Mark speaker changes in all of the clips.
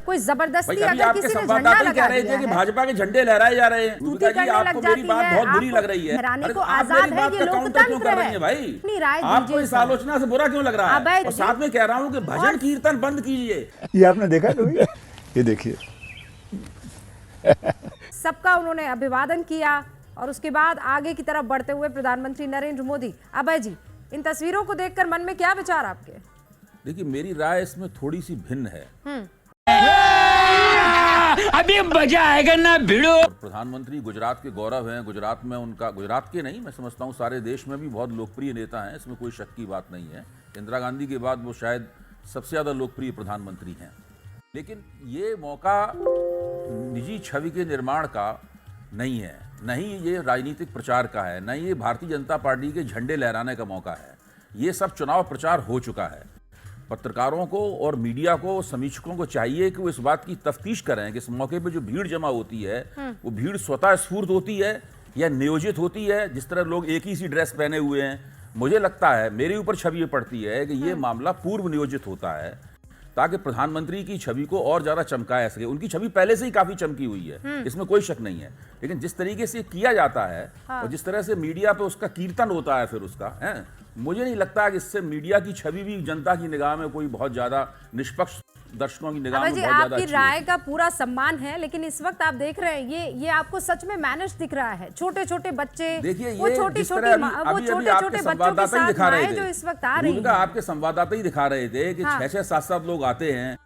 Speaker 1: कोई जबरदस्ती
Speaker 2: अभी
Speaker 1: अगर
Speaker 2: आपके
Speaker 1: किसी ने झंडा
Speaker 2: संवाददाता ही
Speaker 1: लगा
Speaker 2: कह रहे
Speaker 1: दिया
Speaker 2: थे कि
Speaker 1: है,
Speaker 2: भाजपा के झंडे लहराए जा रहे हैं।
Speaker 1: तूती
Speaker 2: जी
Speaker 1: करने
Speaker 2: आपको
Speaker 1: लग
Speaker 2: मेरी
Speaker 1: जाती
Speaker 2: बात
Speaker 1: है,
Speaker 2: बहुत बुरी
Speaker 1: आपको
Speaker 2: लग रही है।
Speaker 1: हैरानी
Speaker 2: अरे
Speaker 1: को
Speaker 2: आप
Speaker 1: आजाद
Speaker 2: मेरी
Speaker 1: है,
Speaker 2: बात
Speaker 1: ये
Speaker 2: का काउंटर क्यों
Speaker 1: लोकतंत्र
Speaker 2: कर रही
Speaker 1: है।
Speaker 2: है भाई?
Speaker 1: अपनी राय
Speaker 2: आपको
Speaker 1: दीजिए
Speaker 2: इस
Speaker 1: सर।
Speaker 2: आलोचना से बुरा क्यों लग रहा है?
Speaker 1: अभय
Speaker 2: और
Speaker 1: जी।
Speaker 2: साथ में कह रहा हूँ कि भजन कीर्तन बंद कीजिए।
Speaker 3: ये आपने देखा कभी? ये देखिए,
Speaker 1: सबका उन्होंने अभिवादन किया और उसके बाद आगे की तरफ बढ़ते हुए प्रधानमंत्री नरेंद्र मोदी। अभय जी, इन तस्वीरों को देखकर मन में क्या विचार आपके?
Speaker 2: देखिए, मेरी राय इसमें थोड़ी सी भिन्न है।
Speaker 4: अभी मजा आएगा ना भिड़ो।
Speaker 2: प्रधानमंत्री गुजरात के गौरव हैं। गुजरात में उनका, गुजरात के नहीं, मैं समझता हूँ सारे देश में भी बहुत लोकप्रिय नेता हैं, इसमें कोई शक की बात नहीं है। इंदिरा गांधी के बाद वो शायद सबसे ज़्यादा लोकप्रिय प्रधानमंत्री हैं। लेकिन ये मौका निजी छवि के निर्माण का नहीं है, न ही ये राजनीतिक प्रचार का है, न ही ये भारतीय जनता पार्टी के झंडे लहराने का मौका है। ये सब चुनाव प्रचार हो चुका है। पत्रकारों को और मीडिया को, समीक्षकों को चाहिए कि वो इस बात की तफ्तीश करें कि इस मौके पे जो भीड़ जमा होती है वो भीड़ स्वतः स्फूर्त होती है या नियोजित होती है। जिस तरह लोग एक ही सी ड्रेस पहने हुए हैं, मुझे लगता है, मेरे ऊपर छवि पड़ती है कि ये मामला पूर्व नियोजित होता है ताकि प्रधानमंत्री की छवि को और ज्यादा चमकाया सके। उनकी छवि पहले से ही काफी चमकी हुई है, इसमें कोई शक नहीं है। लेकिन जिस तरीके से किया जाता है और जिस तरह से मीडिया पे उसका कीर्तन होता है, फिर उसका है, मुझे नहीं लगता कि इससे मीडिया की छवि भी जनता की निगाह में कोई बहुत ज्यादा निष्पक्ष, दर्शकों की निगाह में बहुत ज्यादा
Speaker 1: आपकी राय का पूरा सम्मान है, लेकिन इस वक्त आप देख रहे हैं ये आपको सच में मैनेज दिख रहा है। छोटे छोटे बच्चे,
Speaker 2: देखिए,
Speaker 1: वो छोटे छोटे बच्चों के साथ माएं जो इस वक्त आ रही हैं।
Speaker 2: आपके संवाददाता ही दिखा रहे थे कि 6-6, 7-7 लोग आते हैं,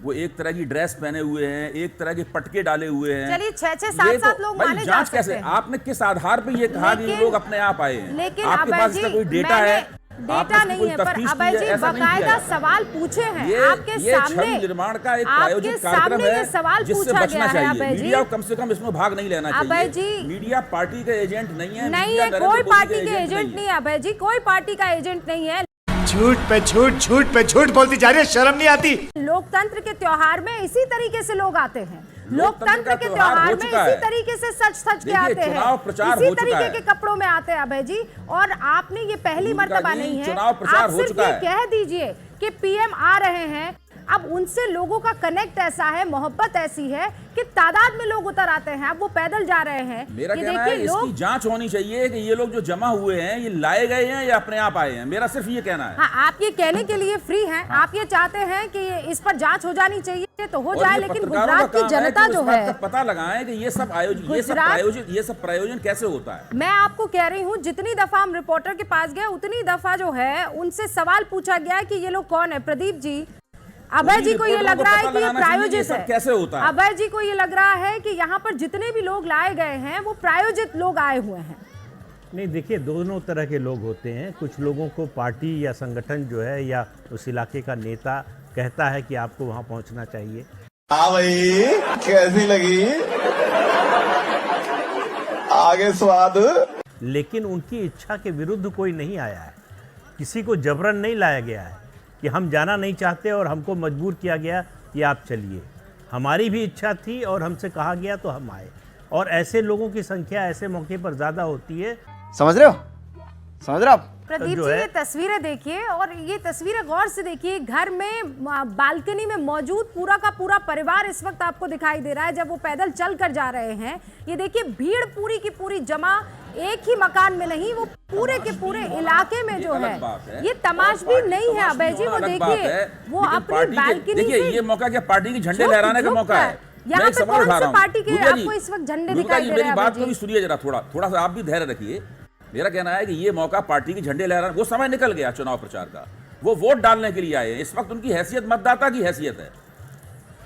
Speaker 2: वो एक तरह की ड्रेस पहने हुए हैं, एक तरह के पटके डाले हुए हैं।
Speaker 1: चलिए 6-6, 7-7 लोग माने जा
Speaker 2: जांच
Speaker 1: सकते
Speaker 2: कैसे?
Speaker 1: हैं।
Speaker 2: आपने किस आधार पर ये कहा कि लोग अपने आप आए हैं?
Speaker 1: लेकिन
Speaker 2: आपके पास इसका कोई डेटा है?
Speaker 1: डेटा नहीं है, पर अभय जी बाकायदा सवाल पूछे हैं आपके सामने।
Speaker 2: निर्माण का एक प्रायोजित कार्यक्रम है
Speaker 1: सवाल
Speaker 2: जिससे
Speaker 1: पूछा
Speaker 2: बचना
Speaker 1: गया है।
Speaker 2: चाहिए। मीडिया को कम से कम इसमें भाग नहीं लेना
Speaker 1: अभय
Speaker 2: चाहिए।
Speaker 1: जी,
Speaker 2: मीडिया पार्टी का एजेंट नहीं है।
Speaker 1: नहीं है, कोई पार्टी के एजेंट नहीं है अभय जी, कोई पार्टी का एजेंट नहीं है।
Speaker 3: झूठ पे झूठ, झूठ पे झूठ बोलती जा रही है, शर्म नहीं आती?
Speaker 1: लोकतंत्र के त्योहार में इसी तरीके से लोग आते हैं। लोकतंत्र के त्योहार में इसी तरीके से सच सच के आते हैं, इसी तरीके के कपड़ों में आते हैं अभय जी। और आपने ये पहली मर्तबा नहीं है, आप सिर्फ ये कह दीजिए कि पीएम आ रहे हैं। अब उनसे लोगों का कनेक्ट ऐसा है, मोहब्बत ऐसी है कि तादाद में लोग उतर आते हैं। अब वो पैदल जा रहे हैं।
Speaker 2: मेरा कहना है इसकी जांच होनी चाहिए कि ये लोग जो जमा हुए हैं ये लाए गए हैं या अपने आप आए हैं। मेरा सिर्फ ये कहना है।
Speaker 1: हाँ, आप ये कहने के लिए फ्री हैं। आप ये चाहते हैं कि इस पर जांच हो जानी चाहिए तो हो जाए, लेकिन गुजरात की जनता जो है
Speaker 2: पता लगाएं कि ये सब प्रायोजन कैसे होता है।
Speaker 1: मैं आपको कह रही हूँ, जितनी दफा हम रिपोर्टर के पास गए उतनी दफा जो है उनसे सवाल पूछा गया कि ये लोग कौन है। प्रदीप जी, अभय जी को ये लग रहा है कि ये प्रायोजित है।
Speaker 2: कैसे होता है?
Speaker 1: अभय जी को ये लग रहा है कि यहाँ पर जितने भी लोग लाए गए हैं वो प्रायोजित लोग आए हुए हैं।
Speaker 5: नहीं, देखिए, दोनों तरह के लोग होते हैं। कुछ लोगों को पार्टी या संगठन जो है या उस इलाके का नेता कहता है कि आपको वहां पहुंचना चाहिए।
Speaker 6: हाँ भाई, कैसी लगी? आगे स्वाद।
Speaker 5: लेकिन उनकी इच्छा के विरुद्ध कोई नहीं आया है, किसी को जबरन नहीं लाया गया है कि हम जाना नहीं चाहते और हमको मजबूर किया गया कि आप चलिए। हमारी भी इच्छा थी और हमसे कहा गया तो हम आए। और ऐसे लोगों की संख्या ऐसे मौके पर ज्यादा होती है।
Speaker 6: समझ रहे हो? समझ रहे हो आप?
Speaker 1: प्रदीप जी, ये तस्वीरें देखिए और ये तस्वीरें गौर से देखिए। घर में बालकनी में मौजूद पूरा का पूरा परिवार इस वक्त आपको दिखाई दे रहा है जब वो पैदल चल कर जा रहे हैं। ये देखिए, भीड़ पूरी की पूरी जमा, एक ही मकान में नहीं, वो पूरे के पूरे इलाके में जो है। ये तमाशबीन नहीं है अभय जी, वो देखिए, वो अपनी बालकनी से।
Speaker 2: ये मौका क्या पार्टी के झंडे लहराने का मौका है?
Speaker 1: यहाँ पे कौन सी पार्टी के आपको इस वक्त झंडे दिखाई दे रहे हैं?
Speaker 2: मेरी बात को भी सुनिए जरा, थोड़ा सा आप भी धैर्य रखिए। मेरा कहना है कि ये मौका पार्टी के झंडे लहराने, वो समय निकल गया चुनाव प्रचार का। वो वोट डालने के लिए आए हैं। इस वक्त उनकी हैसियत मतदाता की हैसियत है।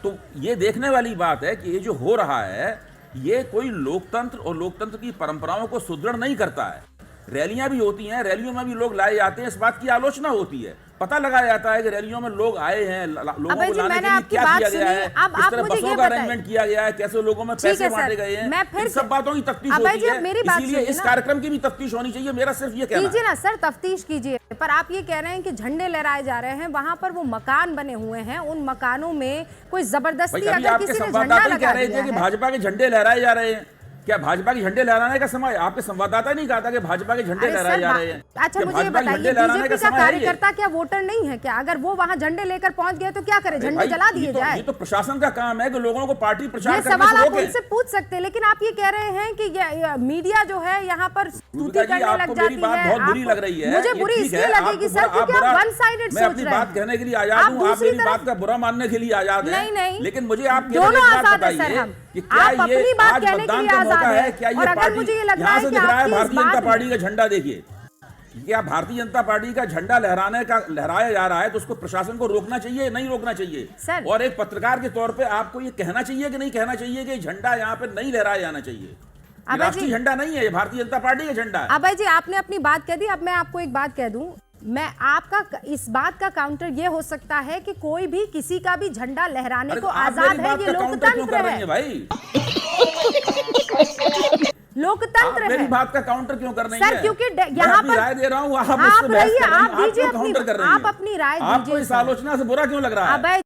Speaker 2: तो ये देखने वाली बात है कि ये जो हो रहा है ये कोई लोकतंत्र और लोकतंत्र की परंपराओं को सुदृढ़ नहीं करता है। रैलियां भी होती हैं, रैलियों में भी लोग लाए जाते हैं, इस बात की आलोचना होती है, पता लगाया जाता है कि रैलियों में लोग आए हैं, लोगों को लाने के लिए क्या किया गया है, किस तरह बसों का अरेंजमेंट किया गया है, कैसे लोगों में पैसे बांटे गए हैं, इन सब बातों की तफ्तीश होती है। इसीलिए इस कार्यक्रम की भी तफ्तीश होनी चाहिए। मेरा सिर्फ ये कहना है।
Speaker 1: कीजिए ना सर, तफ्तीश कीजिए। पर आप ये कह रहे हैं कि झंडे लहराए जा रहे हैं, वहां पर वो मकान बने हुए हैं, उन मकानों में कोई जबरदस्ती अगर किसी ने झंडा लगा दिया है।
Speaker 2: भाजपा के झंडे लहराए जा रहे हैं, क्या भाजपा के झंडे लहराने का समय? आपके संवाददाता नहीं कहा था कि भाजपा के झंडे लहराए जा रहे हैं?
Speaker 1: अच्छा मुझे ये बताइए, बीजेपी का कार्यकर्ता क्या वोटर नहीं है क्या? अगर वो वहां झंडे लेकर पहुंच गए तो क्या करे? झंडे जला दिए जाए?
Speaker 2: ये तो प्रशासन का काम है कि लोगों को पार्टी प्रचार करने
Speaker 1: सवाल
Speaker 2: से
Speaker 1: आप उनसे पूछ सकते हैं, लेकिन आप ये कह रहे हैं कि मीडिया जो है यहाँ पर स्तुति करने लग जाती है।
Speaker 2: बहुत बुरी लग रही है।
Speaker 1: मुझे बुरी इसलिए लगेगी सर क्योंकि आप वन साइडेड सोच रहे हैं।
Speaker 2: मैं अपनी बात कहने के लिए आजाद हूँ, आप मेरी बात का बुरा मानने के लिए आजाद हैं।
Speaker 1: नहीं,
Speaker 2: लेकिन मुझे आप
Speaker 1: दोनों आजाद है सर। हम आप अपनी बात कहने के लिए आजाद है, और अगर मुझे ये लग रहा है कि
Speaker 2: भारतीय जनता पार्टी का झंडा देखिए, क्या भारतीय जनता पार्टी का झंडा लहराया जा रहा है तो उसको प्रशासन को रोकना चाहिए, नहीं रोकना चाहिए? और एक पत्रकार के तौर पे आपको ये कहना चाहिए कि नहीं कहना चाहिए कि झंडा यहाँ पे नहीं लहराया जाना चाहिए? राष्ट्रीय झंडा नहीं है, ये भारतीय जनता पार्टी का झंडा है।
Speaker 1: अभय जी आपने अपनी बात कह दी, अब मैं आपको एक बात कह दूं। मैं आपका इस बात का काउंटर ये हो सकता है कि कोई भी किसी का भी झंडा लहराने को आजाद है, ये लोकतंत्र है भाई। लोकतंत्र है।
Speaker 2: मेरी बात का काउंटर क्यों कर रही
Speaker 1: है सर? क्योंकि यहाँ पर
Speaker 2: राय दे रहा हूँ, आप
Speaker 1: रहिए, आप दीजिए आप अपनी राय दीजिए।
Speaker 2: आपको इस आलोचना से बुरा क्यों लग रहा है?
Speaker 1: अभय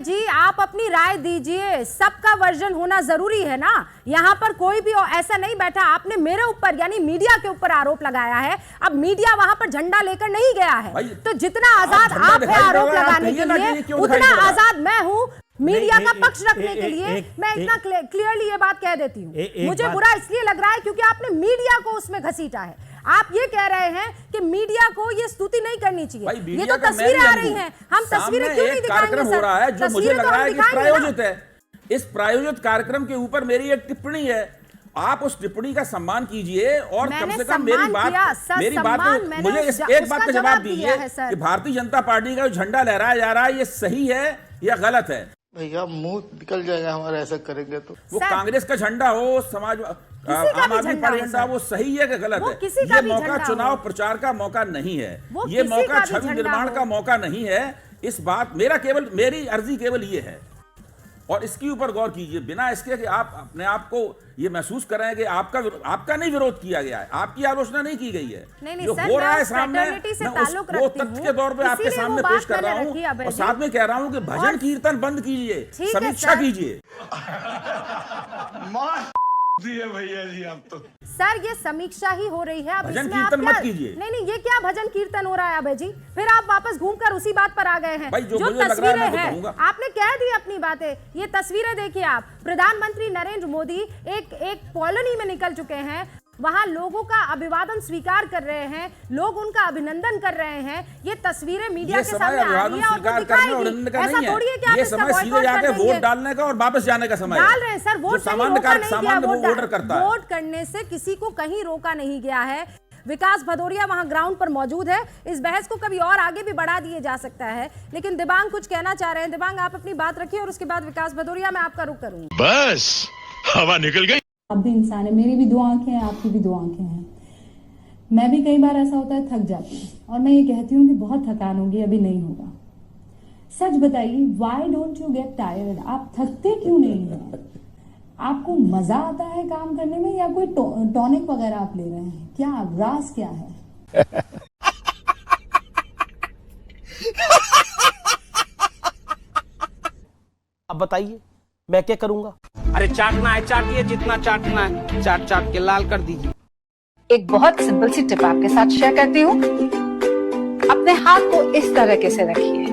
Speaker 1: जी आप अपनी राय दीजिए, सबका वर्जन होना जरूरी है ना। यहाँ पर कोई भी ऐसा नहीं बैठा, आपने मेरे ऊपर यानी मीडिया के ऊपर आरोप लगाया है। अब मीडिया वहां पर झंडा लेकर नहीं गया है, तो जितना आजाद आप है आरोप लगाने के लिए, उतना आजाद मैं हूं मीडिया का पक्ष रखने के लिए। मैं इतना क्लियरली ये बात कह देती हूँ। मुझे बुरा इसलिए लग रहा है क्योंकि आपने मीडिया को उसमें घसीटा है। आप ये कह रहे हैं कि मीडिया को ये स्तुति नहीं करनी चाहिए। ये तो तस्वीरें आ रही हैं, हम तस्वीरें क्यों नहीं दिखाएंगे सर?
Speaker 2: हो रहा है जो मुझे लग रहा है कि प्रायोजित है। इस प्रायोजित कार्यक्रम के ऊपर मेरी एक टिप्पणी है, आप उस टिप्पणी का सम्मान कीजिए और कम से कम मेरी बात मुझे एक बात का जवाब दीजिए कि भारतीय जनता पार्टी का जो झंडा लहराया जा रहा है ये सही है या गलत है?
Speaker 7: भैया मुंह निकल जाएगा हमारा ऐसा करेंगे तो।
Speaker 2: वो कांग्रेस का झंडा हो, समाज आम आदमी पार्टी झंडा, वो सही है कि गलत है? ये मौका चुनाव प्रचार का मौका नहीं है, ये मौका छवि निर्माण का मौका नहीं है। इस बात मेरी अर्जी केवल ये है, और इसके ऊपर गौर कीजिए, बिना इसके कि आप अपने आप को ये महसूस करें कि आपका नहीं विरोध किया गया है, आपकी आलोचना नहीं की गई है। जो हो रहा है सामने वो तथ्य के तौर पे आपके सामने पेश कर रहा हूँ, और साथ में कह रहा हूँ कि भजन कीर्तन बंद कीजिए, समीक्षा कीजिए।
Speaker 3: भैया जी आप तो
Speaker 1: सर ये समीक्षा ही हो रही है। अब
Speaker 2: भजन कीर्तन मत कीजिए।
Speaker 1: नहीं ये क्या भजन कीर्तन हो रहा है अभय जी? फिर आप वापस घूमकर उसी बात पर आ गए हैं।
Speaker 2: जो तस्वीरें हैं
Speaker 1: आपने कह दी अपनी बातें। ये तस्वीरें देखिए आप, प्रधानमंत्री नरेंद्र मोदी एक कॉलोनी में निकल चुके हैं, वहां लोगों का अभिवादन स्वीकार कर रहे हैं, लोग उनका अभिनंदन कर रहे हैं। ये तस्वीरें मीडिया के सामने आ रही है और वो दिखाएगी। ऐसा थोड़ी है कि आप इसका
Speaker 2: सीधे जाके वोट डालने का और वापस जाने का समय
Speaker 1: डाल रहे हैं सर। वोट करने से किसी को कहीं रोका नहीं गया है। विकास भदौरिया वहां ग्राउंड पर मौजूद है। इस बहस को कभी और आगे भी बढ़ा दिया जा सकता है, लेकिन दिबांग कुछ कहना चाह रहे हैं। दिबांग आप अपनी बात रखिए और उसके बाद विकास भदौरिया मैं आपका रुख करूंगी।
Speaker 3: बस हवा निकल गई।
Speaker 8: आप भी इंसान है, मेरी भी दो आंखें हैं, आपकी भी दो आंखें हैं। मैं भी कई बार ऐसा होता है थक जाती हूँ और मैं ये कहती हूँ कि बहुत थकान होगी, अभी नहीं होगा। सच बताइए, why don't you get tired? आप थकते क्यों नहीं हैं? आपको मजा आता है काम करने में या कोई टॉनिक वगैरह आप ले रहे हैं? क्या राज क्या है?
Speaker 9: अब बताइए मैं क्या करूंगा?
Speaker 4: अरे चाटना है चाटिए, जितना चाटना है चाट चाट के लाल कर दीजिए।
Speaker 10: एक बहुत सिंपल सी टिप आपके साथ शेयर करती हूँ। अपने हाथ को इस तरीके से रखिए।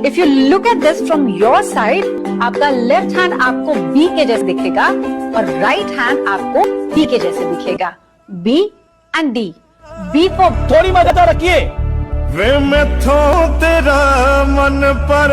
Speaker 10: If you look at this from your side, आपका लेफ्ट हैंड आपको बी के जैसे दिखेगा और राइट हैंड आपको डी के जैसे दिखेगा। B and D. B for
Speaker 9: थोड़ी मदद रखिए।
Speaker 3: वे मैं थो तेरा मन पर